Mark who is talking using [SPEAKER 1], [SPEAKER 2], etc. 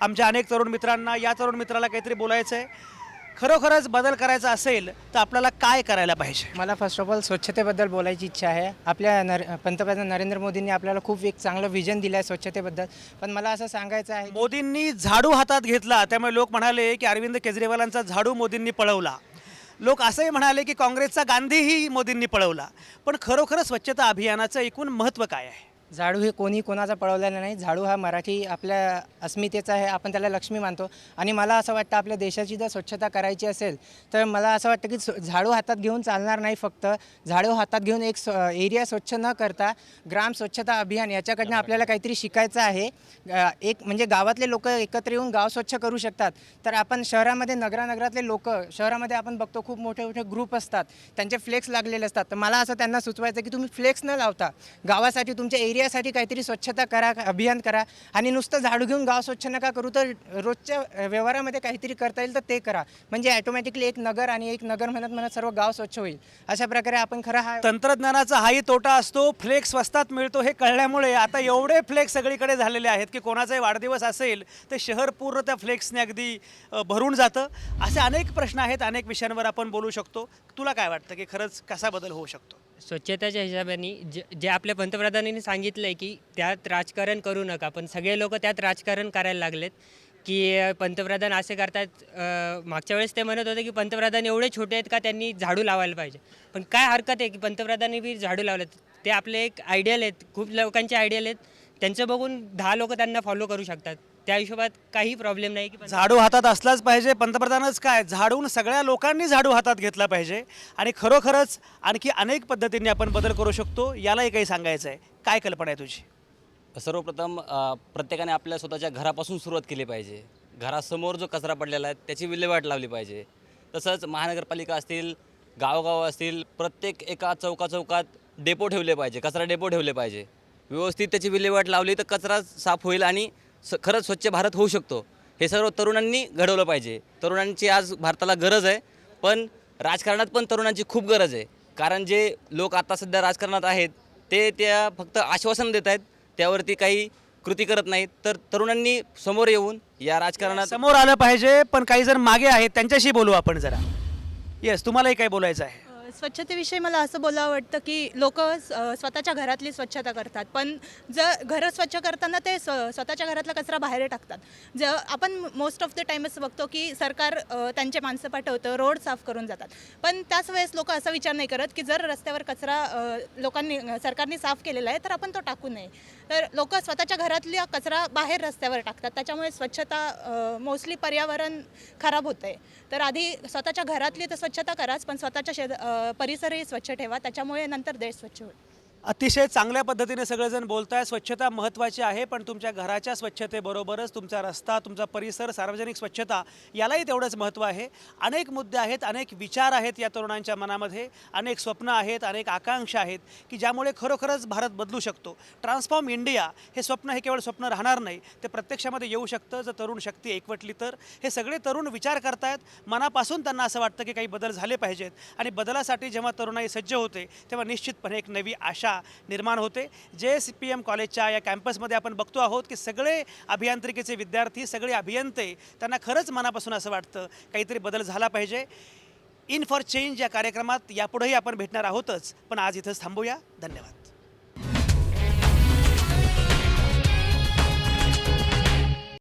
[SPEAKER 1] आमच्या अनेक तरुण मित्रांना, या तरुण मित्राला काहीतरी बोलायचं आहे. खरोखरच बदल करायचा असेल तर आपल्याला काय करायला पाहिजे?
[SPEAKER 2] मला फर्स्ट ऑफ ऑल स्वच्छतेबद्दल बोलायची इच्छा आहे. आपल्या पंतप्रधान नरेंद्र मोदींनी आपल्याला खूप एक चांगलं विजन दिलं आहे स्वच्छतेबद्दल. पण मला असं सांगायचं आहे
[SPEAKER 1] मोदींनी झाडू हातात घेतला, त्यामुळे लोक म्हणाले की अरविंद केजरीवालांचा झाडू मोदींनी पळवला. लोक असंही म्हणाले की काँग्रेसचा गांधीही मोदींनी पळवला. पण खरोखर स्वच्छता अभियानाचं एकूण महत्त्व काय आहे?
[SPEAKER 2] झाडू हे कोणी कोणाचा पळवलेला नाही. झाडू हा मराठी आपल्या अस्मितेचा आहे. आपण त्याला लक्ष्मी मानतो. आणि मला असं वाटतं आपल्या देशाची जर स्वच्छता करायची असेल तर मला असं वाटतं की झाडू हातात घेऊन चालणार नाही. फक्त झाडू हातात घेऊन एक एरिया स्वच्छ न करता ग्राम स्वच्छता अभियान याच्याकडनं आपल्याला काहीतरी शिकायचं आहे. एक म्हणजे गावातले लोक एकत्र येऊन गाव स्वच्छ करू शकतात. तर आपण शहरामध्ये नगरानगरातले लोक शहरामध्ये आपण बघतो खूप मोठे मोठे ग्रुप असतात, त्यांचे फ्लेक्स लागलेले असतात. तर मला असं त्यांना सुचवायचं की तुम्ही फ्लेक्स न लावता गावासाठी तुमच्या एरियासाठी काहीतरी स्वच्छता करा, अभियान करा. आणि नुसतं झाडू घेऊन गाव स्वच्छ नका करू, तर रोजच्या व्यवहारामध्ये काहीतरी करता येईल तर ते करा. म्हणजे ॲटोमॅटिकली एक नगर आणि एक नगर म्हणत म्हणत सर्व गाव स्वच्छ होईल. अशा प्रकारे आपण खरं हा
[SPEAKER 1] तंत्रज्ञानाचा हाही तोटा असतो. फ्लेक्स स्वस्तात मिळतो हे कळल्यामुळे आता एवढे फ्लेक्स सगळीकडे झालेले आहेत की कोणाचाही वाढदिवस असेल तर शहर पूर्ण त्या फ्लेक्सने अगदी भरून जातं. असे अनेक प्रश्न आहेत, अनेक विषयांवर आपण बोलू शकतो. तुला काय वाटतं की खरंच कसा बदल होऊ शकतो?
[SPEAKER 3] स्वच्छतेच्या हिशोबाने जे आपल्या पंतप्रधानांनी सांगितलं आहे की त्यात राजकारण करू नका, पण सगळे लोक त्यात राजकारण करायला लागलेत. की पंतप्रधान असे करतात. मागच्या वेळेस ते म्हणत होते की पंतप्रधान एवढे छोटे आहेत का त्यांनी झाडू लावायला पाहिजे. पण काय हरकत आहे की पंतप्रधानांनी बी झाडू लावलेत. ते आपले एक आयडियल आहेत, खूप लोकांचे आयडियल आहेत. त्यांचं बघून 10 लोक त्यांना फॉलो करू शकतात. त्या हिशोबात काही प्रॉब्लेम नाही की
[SPEAKER 1] झाडू हातात असलाच पाहिजे. पंतप्रधानच काय, झाडून सगळ्या लोकांनी झाडू हातात घेतला पाहिजे. आणि खरोखरच आणखी अनेक पद्धतींनी आपण बदल करू शकतो. यालाही काही सांगायचं आहे. काय कल्पना आहे तुझी?
[SPEAKER 4] सर्वप्रथम प्रत्येकाने आपल्या स्वतःच्या घरापासून सुरुवात केली पाहिजे. घरासमोर जो कचरा पडलेला आहे त्याची विल्हेवाट लावली पाहिजे. तसंच महानगरपालिका असतील, गावगाव असतील, प्रत्येक एका चौकाचौकात डेपो ठेवले पाहिजे, कचरा डेपो ठेवले पाहिजे. व्यवस्थित त्याची विल्हेवाट लावली तर कचरा साफ होईल आणि खरंच स्वच्छ भारत होऊ शकतो. हे सर्व तरुणांनी घडवलं पाहिजे. तरुणांची आज भारताला गरज आहे, पण राजकारणात पण तरुणांची खूप गरज आहे. कारण जे लोक आता सध्या राजकारणात आहेत ते त्या फक्त आश्वासन देत आहेत, त्यावरती काही कृती करत नाहीत. तर तरुणांनी समोर येऊन या राजकारणात
[SPEAKER 1] समोर आलं पाहिजे. पण काही जण मागे आहेत, त्यांच्याशी बोलू आपण जरा. येस, तुम्हालाही काय बोलायचं आहे?
[SPEAKER 5] स्वच्छतेविषयी मला असं बोलावं वाटतं की लोक स्वतःच्या घरातली स्वच्छता करतात, पण जर घरं स्वच्छ करताना ते स्वतःच्या घरातला कचरा बाहेर टाकतात. आपण मोस्ट ऑफ द टाईम असं बघतो की सरकार त्यांचे माणसं पाठवतं, रोड साफ करून जातात. पण त्याच वेळेस लोक असा विचार नाही करत की जर रस्त्यावर कचरा सरकारने साफ केलेला आहे तर आपण तो टाकू नये. तर लोक स्वतःच्या घरातला कचरा बाहेर रस्त्यावर टाकतात. त्याच्यामुळे स्वच्छता मोस्टली पर्यावरण खराब होतं आहे. तर आधी स्वतःच्या घरातली तर स्वच्छता कराच, पण स्वतःच्या परिसरही स्वच्छ ठेवा. त्याच्यामुळे नंतर देश स्वच्छ होईल.
[SPEAKER 1] अतिशय चांगल्या पद्धतीने सगळेजण बोलत आहे. स्वच्छता महत्त्वाची आहे, पण तुमच्या घराच्या स्वच्छतेबरोबरच तुमचा रस्ता, तुमचा परिसर, सार्वजनिक स्वच्छता यालाही तेवढंच महत्त्व आहे. अनेक मुद्दे आहेत, अनेक विचार आहेत या तरुणांच्या मनामध्ये, अनेक स्वप्न आहेत, अनेक आकांक्षा आहेत की ज्यामुळे खरोखरच भारत बदलू शकतो. ट्रान्सफॉर्म इंडिया हे स्वप्न हे केवळ स्वप्न राहणार नाही, ते प्रत्यक्षामध्ये येऊ शकतं जर तरुण शक्ती एकवटली तर. हे सगळे तरुण विचार करतायत, मनापासून त्यांना असं वाटतं की काही बदल झाले पाहिजेत. आणि बदलासाठी जेव्हा तरुणाई सज्ज होते तेव्हा निश्चितपणे एक नवी आशा निर्माण होते. JSPM कॉलेजच्या या कॅम्पसमध्ये आपण बघतो आहोत की सगळे अभियांत्रिकीचे विद्यार्थी, सगळे अभियंते, त्यांना खरंच मनापासून असं वाटतं काहीतरी बदल झाला पाहिजे. इन फॉर चेंज या कार्यक्रमात यापुढेही आपण भेटणार आहोतच, पण आज इथंच थांबूया. धन्यवाद.